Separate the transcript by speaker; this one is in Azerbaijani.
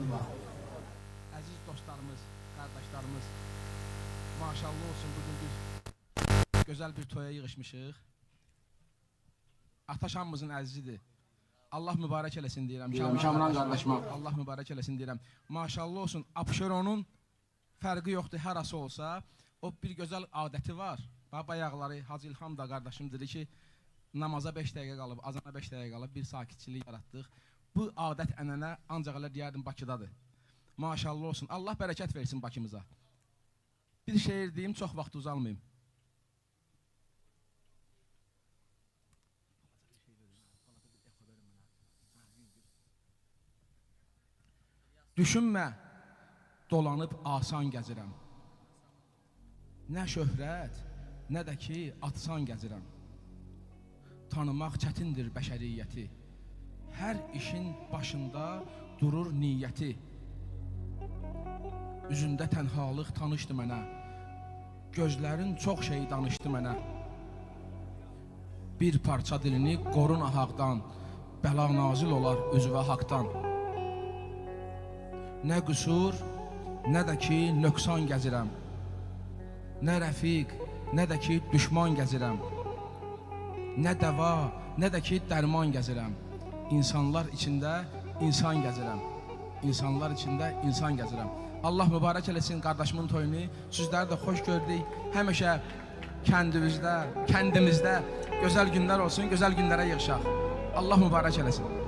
Speaker 1: Əziz dostlarımız, qardaşlarımız, maşallah olsun, bugün biz gözəl bir toya yığışmışıq. Ataşamımızın əzizidir. Allah mübarək eləsin deyirəm.
Speaker 2: Şamran qardaşıma.
Speaker 1: Allah mübarək eləsin deyirəm. Maşallah olsun, Abşeronun fərqi yoxdur, hər ası olsa. O bir gözəl adəti var. Bayaqları Hacı İlham da qardaşım dedi ki, namaza 5 dəqiqə qalıb, azana 5 dəqiqə qalıb, bir sakitçilik yaratdıq. Bu adət ənənə ancaq elə deyərdim Bakıdadır. Maşallah olsun. Allah bərəkət versin Bakımıza. Bir şeir deyim, çox vaxt uzalmayayım. Düşünmə, dolanıb asan gəzirəm. Nə şöhrət, nə də ki, atsan gəzirəm. Tanımaq çətindir bəşəriyyəti. Hər işin başında durur niyyəti. Üzündə tənhalıq tanışdı mənə. Gözlərin çox şey danışdı mənə. Bir parça dilini qorun ahaqdan, bəla nazil olar üzvə haqdan. Nə qüsur, nə də ki, nöqsan gəzirəm. Nə rəfiq, nə də ki, düşman gəzirəm. Nə dəva, nə də ki, dərman gəzirəm. İnsanlar içində insan gəzirəm. İnsanlar içində insan gəzirəm. Allah mübarək eləsin qardaşımın toyunu. Sizləri də xoş gördük. Həmişə kəndimizdə gözəl günlər olsun, gözəl günlərə yığışaq. Allah mübarək eləsin.